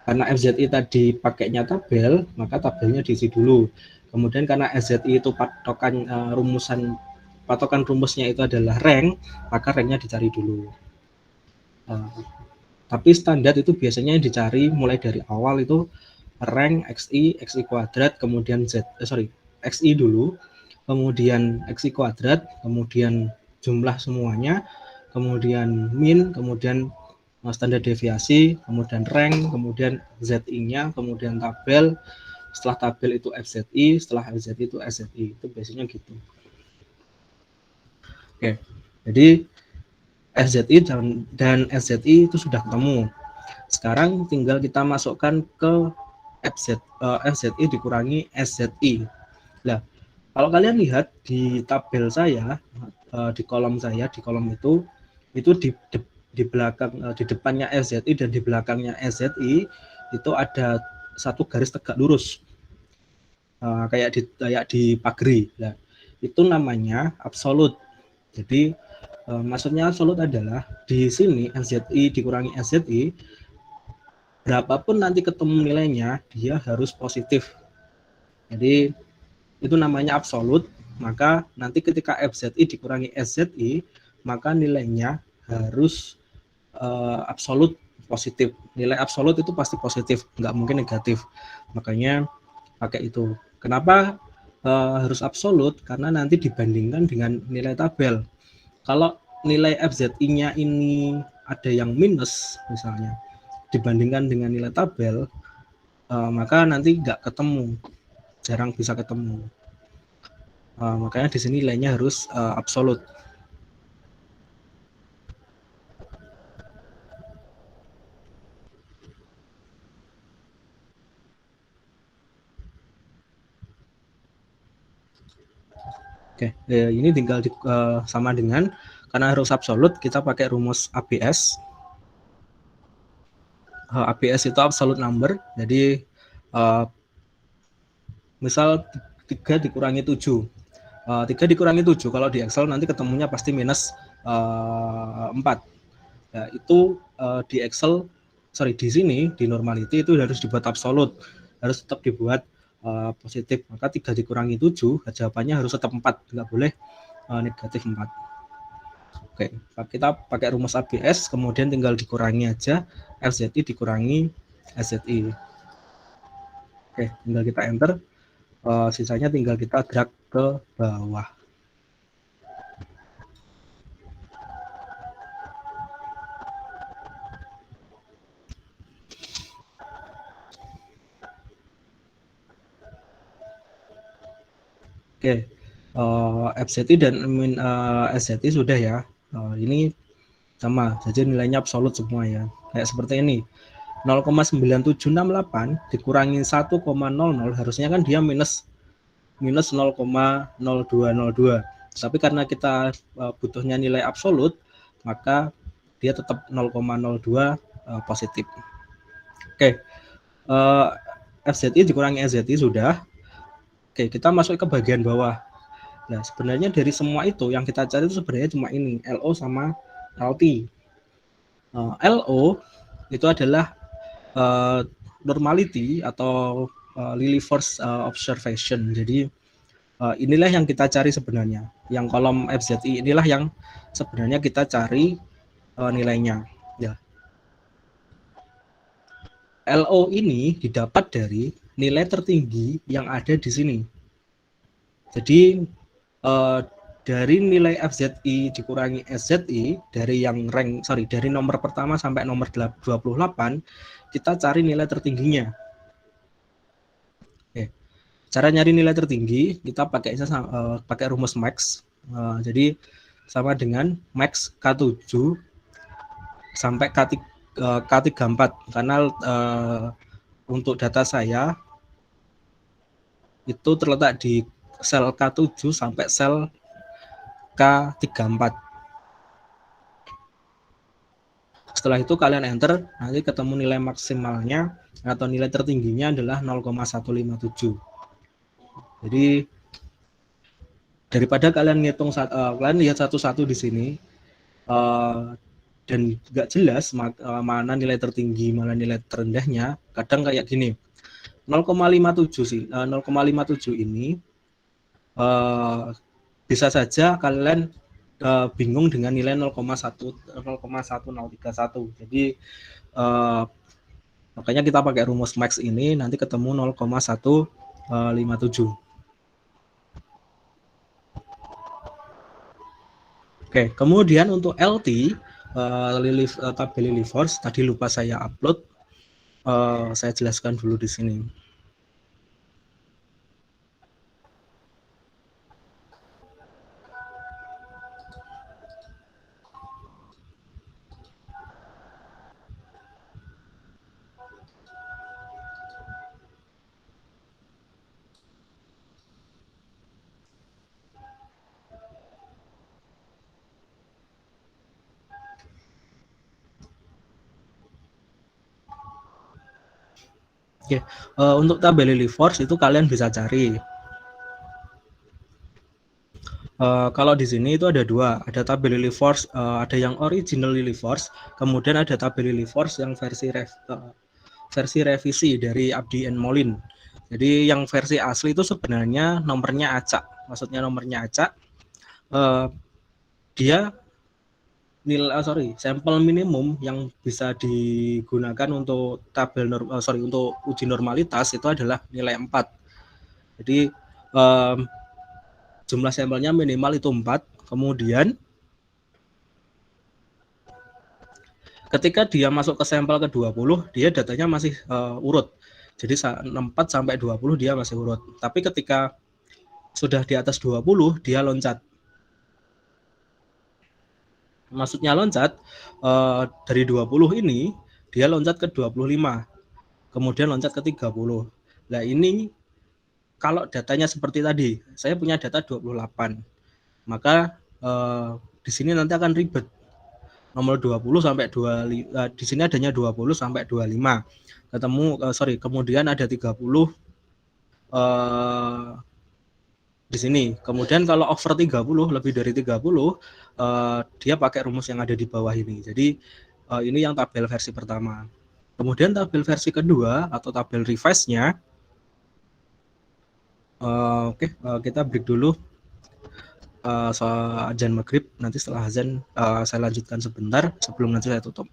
karena FZI tadi pakainya tabel, maka tabelnya diisi dulu. Kemudian karena SZI itu patokan rumusnya itu adalah rank, maka ranknya dicari dulu. Tapi standar itu biasanya yang dicari mulai dari awal itu rank XI kuadrat, kemudian XI dulu, kemudian XI kuadrat, kemudian jumlah semuanya, kemudian min, kemudian standar deviasi, kemudian rank, kemudian ZI-nya, kemudian tabel, setelah tabel itu FZI, setelah FZI itu SZI, itu biasanya gitu. Oke, jadi FZI dan SZI itu sudah ketemu. Sekarang tinggal kita masukkan ke FZI dikurangi SZI. Nah, kalau kalian lihat di tabel saya, di kolom itu di di depannya SZI dan di belakangnya SZI itu ada satu garis tegak lurus, kayak di pagri. Nah, itu namanya absolut. Jadi maksudnya absolut adalah di sini SZI dikurangi SZI, berapapun nanti ketemu nilainya dia harus positif. Jadi itu namanya absolut. Maka nanti ketika FZI dikurangi SZI, maka nilainya harus absolut positif. Nilai absolut itu pasti positif, nggak mungkin negatif. Makanya pakai itu. Kenapa harus absolut? Karena nanti dibandingkan dengan nilai tabel. Kalau nilai FZI-nya ini ada yang minus misalnya, dibandingkan dengan nilai tabel, maka nanti nggak ketemu, jarang bisa ketemu. Makanya di sini nilainya harus absolut. Oke, ini tinggal sama dengan, karena harus absolut, kita pakai rumus ABS. ABS itu absolute number. Jadi misal 3 dikurangi 7. 3 dikurangi 7 kalau di Excel nanti ketemunya pasti minus 4. Nah, itu di Excel, di sini di normality itu harus dibuat absolut, harus tetap dibuat positif. Maka 3 dikurangi 7, jawabannya harus tetap 4, nggak boleh negatif 4. Oke, kita pakai rumus ABS, kemudian tinggal dikurangi aja, FZI dikurangi SZI. Oke, tinggal kita enter, sisanya tinggal kita drag ke bawah. Oke, FZI dan SZI sudah ya. Ini sama, jadi nilainya absolut semua ya. Kayak seperti ini, 0,9768 dikurangi 1,00, harusnya kan dia minus 0,0202. Tapi karena kita butuhnya nilai absolut, maka dia tetap 0,02 positif. Oke, FZI dikurangi SZI sudah. Oke, kita masuk ke bagian bawah. Nah, sebenarnya dari semua itu yang kita cari itu sebenarnya cuma ini, LO sama LT. LO itu adalah normality atau Lillie force observation. Jadi inilah yang kita cari sebenarnya. Yang kolom FZI inilah yang sebenarnya kita cari nilainya. Ya. LO ini didapat dari nilai tertinggi yang ada di sini. Jadi dari nilai FZI dikurangi SZI dari dari nomor pertama sampai nomor 28, kita cari nilai tertingginya. Oke. Cara nyari nilai tertinggi kita pakai rumus max. Jadi sama dengan max K7 sampai K34, karena untuk data saya itu terletak di sel K7 sampai sel K34. Setelah itu kalian enter, nanti ketemu nilai maksimalnya atau nilai tertingginya adalah 0,157. Jadi daripada kalian ngitung kalian lihat satu-satu di sini dan nggak jelas mana nilai tertinggi mana nilai terendahnya, kadang kayak gini, 0,57 sih, 0,57 ini bisa saja kalian bingung dengan nilai 0,1031. Jadi makanya kita pakai rumus max ini, nanti ketemu 0,157. Oke, kemudian untuk LT, tabel Lillie force tadi lupa saya upload, saya jelaskan dulu di sini. Oke, untuk tabel Lily Force itu kalian bisa cari. Kalau di sini itu ada dua, ada tabel Lily Force, ada yang original Lily Force, kemudian ada tabel Lily Force yang versi revisi dari Abdi and Mollin. Jadi yang versi asli itu sebenarnya nomornya acak, maksudnya nomornya acak. Dia sampel minimum yang bisa digunakan untuk untuk uji normalitas itu adalah nilai 4. Jadi jumlah sampelnya minimal itu 4. Kemudian ketika dia masuk ke sampel ke-20, dia datanya masih urut. Jadi 4 sampai 20 dia masih urut. Tapi ketika sudah di atas 20, dia loncat. Maksudnya loncat, dari 20 ini, dia loncat ke 25, kemudian loncat ke 30. Nah ini kalau datanya seperti tadi, saya punya data 28, maka di sini nanti akan ribet. Nomor 20 sampai 25, di sini adanya 20 sampai 25. Kemudian ada 30 di sini. Kemudian kalau over 30, lebih dari 30, dia pakai rumus yang ada di bawah ini. Jadi ini yang tabel versi pertama. Kemudian tabel versi kedua atau tabel revise-nya, kita break dulu soal azan maghrib. Nanti setelah azan saya lanjutkan sebentar sebelum nanti saya tutup.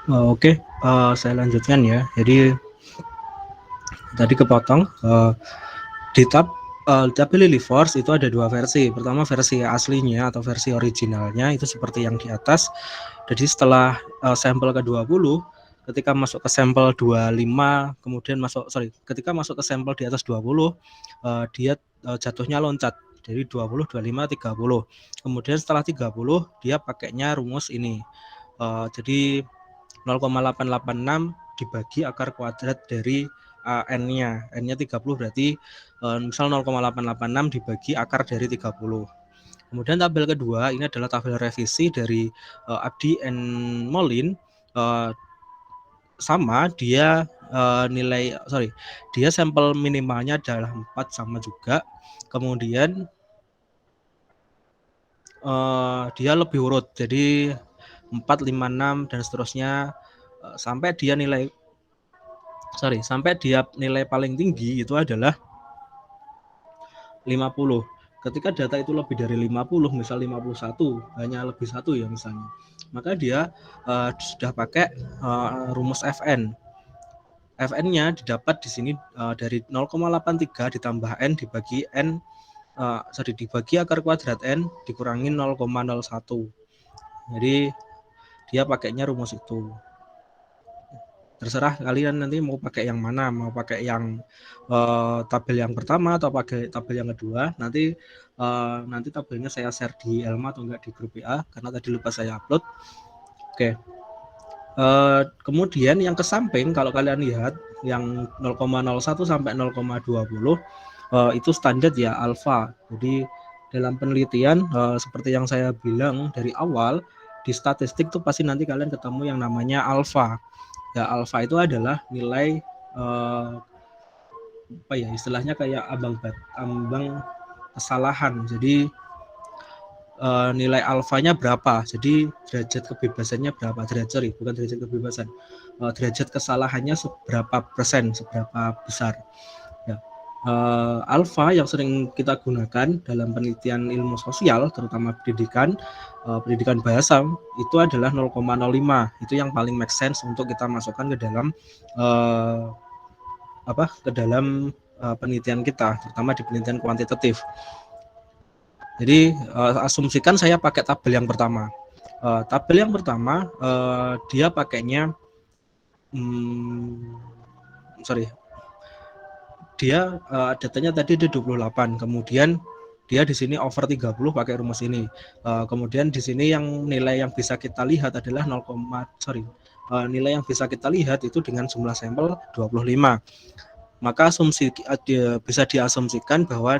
Oke, saya lanjutkan ya. Jadi tadi kepotong di tab Lily Force itu ada dua versi. Pertama versi aslinya atau versi originalnya itu seperti yang di atas. Jadi setelah sampel ke-20, ketika masuk ke sampel 25, kemudian ketika masuk ke sampel di atas 20, dia jatuhnya loncat. Jadi 20, 25, 30. Kemudian setelah 30 dia pakainya rumus ini. Jadi 0,886 dibagi akar kuadrat dari n-nya. N-nya 30 berarti misal 0,886 dibagi akar dari 30. Kemudian tabel kedua ini adalah tabel revisi dari Abdi and Mollin. Sama dia dia sampel minimalnya adalah 4 sama juga. Kemudian dia lebih urut, jadi 4, 5, 6 dan seterusnya sampai dia nilai paling tinggi itu adalah 50. Ketika data itu lebih dari 50, misal 51, hanya lebih 1 ya misalnya, maka dia sudah pakai rumus FN. FN-nya didapat di sini dari 0,83 ditambah N dibagi N dibagi akar kuadrat N dikurangi 0,01. Jadi dia pakainya rumus itu. Terserah kalian nanti mau pakai yang mana, mau pakai yang tabel yang pertama atau pakai tabel yang kedua. Nanti tabelnya saya share di Elma atau enggak di grup WA karena tadi lupa saya upload. Oke. Kemudian yang ke samping kalau kalian lihat yang 0,01 sampai 0,20 itu standar ya alfa. Jadi dalam penelitian seperti yang saya bilang dari awal, di statistik tuh pasti nanti kalian ketemu yang namanya alfa. Ya alfa itu adalah nilai istilahnya kayak ambang kesalahan. Jadi nilai alfanya berapa, jadi derajat kebebasannya berapa, bukan derajat kebebasan, derajat kesalahannya seberapa persen, seberapa besar ya. Alfa yang sering kita gunakan dalam penelitian ilmu sosial terutama pendidikan bahasa itu adalah 0,05. Itu yang paling make sense untuk kita masukkan ke dalam penelitian kita, terutama di penelitian kuantitatif. Jadi asumsikan saya pakai tabel yang pertama. Tabel yang pertama dia pakainya dia datanya tadi di 28, kemudian dia di sini over 30 pakai rumus ini. Kemudian di sini yang nilai yang bisa kita lihat adalah nilai yang bisa kita lihat itu dengan jumlah sampel 25. Maka bisa diasumsikan bahwa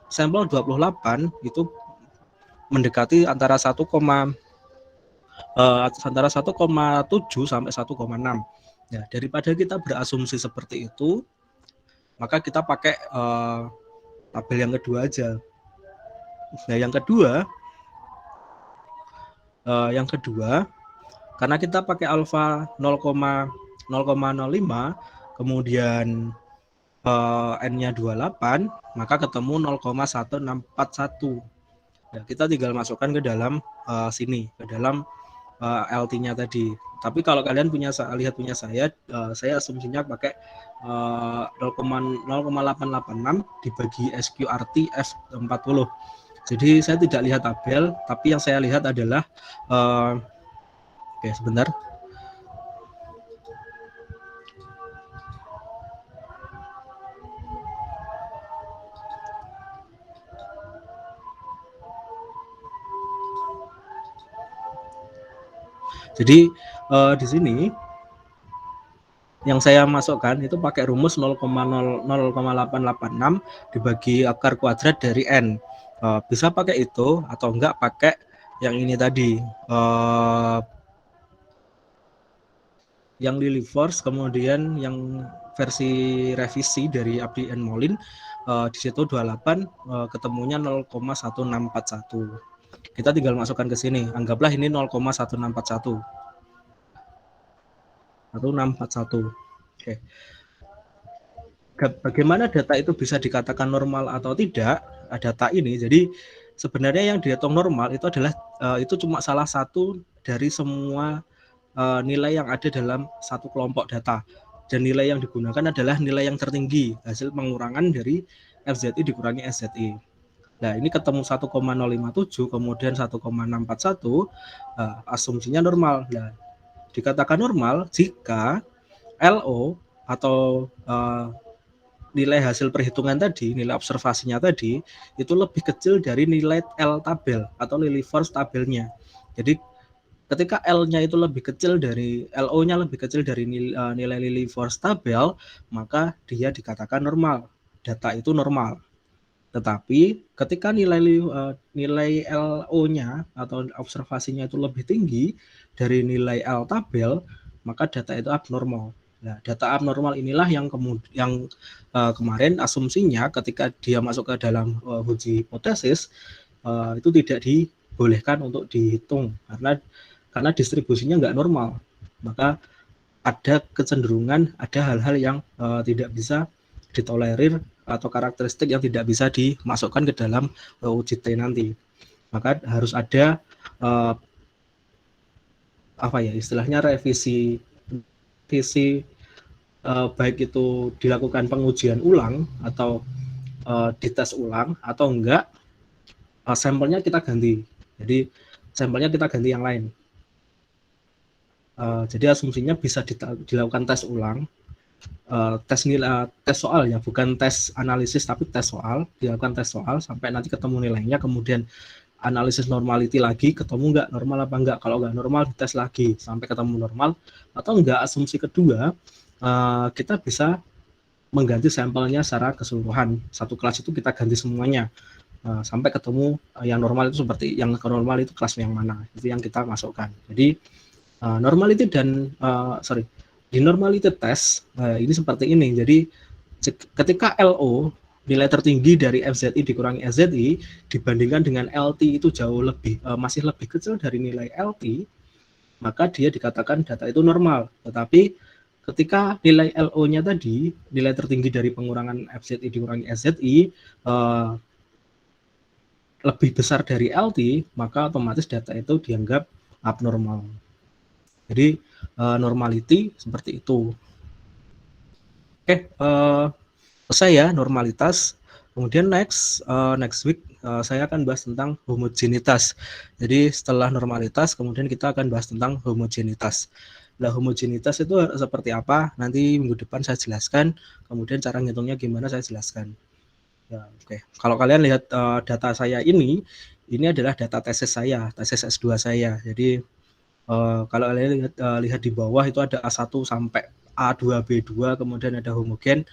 sampel 28 itu mendekati antara 1,7 sampai 1,6. Ya, daripada kita berasumsi seperti itu, maka kita pakai tabel yang kedua aja. Nah, yang kedua karena kita pakai alfa 0,05, kemudian N-nya 28, maka ketemu 0,1641. Ya, kita tinggal masukkan ke dalam sini, ke dalam LT-nya tadi. Tapi kalau kalian lihat punya saya asumsinya pakai 0,886 dibagi SQRT F40. Jadi saya tidak lihat tabel, tapi yang saya lihat adalah oke, sebentar. Jadi di sini yang saya masukkan itu pakai rumus 0,886 dibagi akar kuadrat dari N. Bisa pakai itu atau enggak pakai yang ini tadi, yang Lily Force, kemudian yang versi revisi dari Abdi and Mollin, di situ 28 ketemunya 0,1641. Kita tinggal masukkan ke sini, anggaplah ini 0,1641. 1641. Oke. Bagaimana data itu bisa dikatakan normal atau tidak? Data ini, jadi sebenarnya yang dihitung normal itu adalah itu cuma salah satu dari semua nilai yang ada dalam satu kelompok data, dan nilai yang digunakan adalah nilai yang tertinggi hasil pengurangan dari FZI dikurangi SZI. Nah, ini ketemu 1,057 kemudian 1,641, asumsinya normal. Nah, dikatakan normal jika LO atau nilai hasil perhitungan tadi, nilai observasinya tadi itu lebih kecil dari nilai L tabel atau Lilliefors tabelnya. Jadi ketika L-nya itu lebih kecil dari LO-nya lebih kecil dari nilai Lilliefors tabel, maka dia dikatakan normal. Data itu normal. Tetapi ketika nilai LO-nya atau observasinya itu lebih tinggi dari nilai L tabel, maka data itu abnormal. Nah, data abnormal inilah yang kemarin asumsinya ketika dia masuk ke dalam uji hipotesis itu tidak dibolehkan untuk dihitung karena distribusinya nggak normal. Maka ada kecenderungan ada hal-hal yang tidak bisa ditolerir atau karakteristik yang tidak bisa dimasukkan ke dalam uji T nanti. Maka harus ada istilahnya revisi baik itu dilakukan pengujian ulang atau dites ulang atau enggak, sampelnya kita ganti. Jadi sampelnya kita ganti yang lain. Jadi asumsinya bisa dilakukan tes ulang, tes soal ya, bukan tes analisis tapi tes soal, dilakukan tes soal sampai nanti ketemu nilainya, kemudian analisis normality lagi, ketemu nggak normal apa enggak. Kalau nggak normal dites lagi sampai ketemu normal, atau enggak asumsi kedua kita bisa mengganti sampelnya secara keseluruhan. Satu kelas itu kita ganti semuanya sampai ketemu yang normal itu seperti yang normal itu kelas yang mana, itu yang kita masukkan. Jadi normality dan di normality test ini seperti ini. Jadi ketika LO nilai tertinggi dari FZI dikurangi SZI dibandingkan dengan LT itu jauh lebih masih lebih kecil dari nilai LT, maka dia dikatakan data itu normal. Tetapi ketika nilai LO-nya tadi, nilai tertinggi dari pengurangan FZI dikurangi SZI lebih besar dari LT, maka otomatis data itu dianggap abnormal. Jadi normality seperti itu. Oke, selesai ya normalitas. Kemudian next week saya akan bahas tentang homogenitas. Jadi setelah normalitas, kemudian kita akan bahas tentang homogenitas. Nah, homogenitas itu seperti apa? Nanti minggu depan saya jelaskan. Kemudian cara ngitungnya gimana saya jelaskan. Ya, oke. Kalau kalian lihat data saya ini adalah data tesis saya, tesis S2 saya. Jadi kalau kalian lihat di bawah itu ada A1 sampai A2, B2, kemudian ada homogen.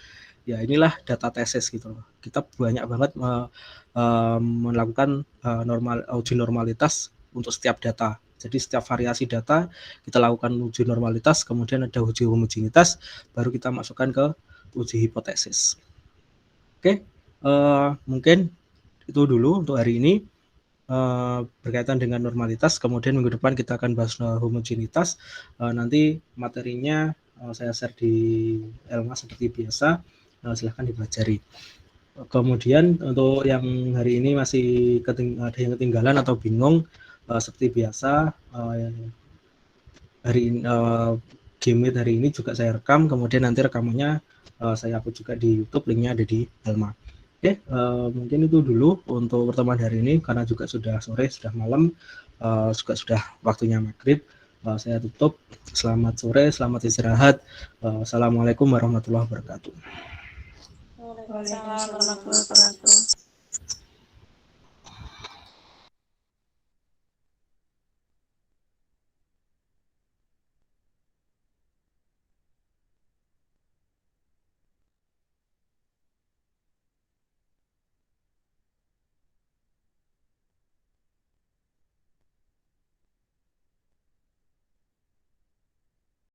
Ya, inilah data tesis gitu loh. Kita banyak banget melakukan uji normalitas untuk setiap data. Jadi setiap variasi data kita lakukan uji normalitas, kemudian ada uji homogenitas, baru kita masukkan ke uji hipotesis. Oke, mungkin itu dulu untuk hari ini berkaitan dengan normalitas. Kemudian minggu depan kita akan bahas homogenitas. Nanti materinya saya share di Elma seperti biasa. Silahkan dipelajari. Kemudian untuk yang hari ini masih ada yang ketinggalan atau bingung, seperti biasa hari ini Gmeet hari ini juga saya rekam, kemudian nanti rekamannya saya upload juga di YouTube, linknya ada di Elma. Oke, mungkin itu dulu untuk pertemuan hari ini karena juga sudah sore, sudah malam, juga sudah waktunya maghrib. Saya tutup. Selamat sore, selamat istirahat. Assalamualaikum warahmatullahi wabarakatuh. Waalaikumsalam warahmatullahi wabarakatuh.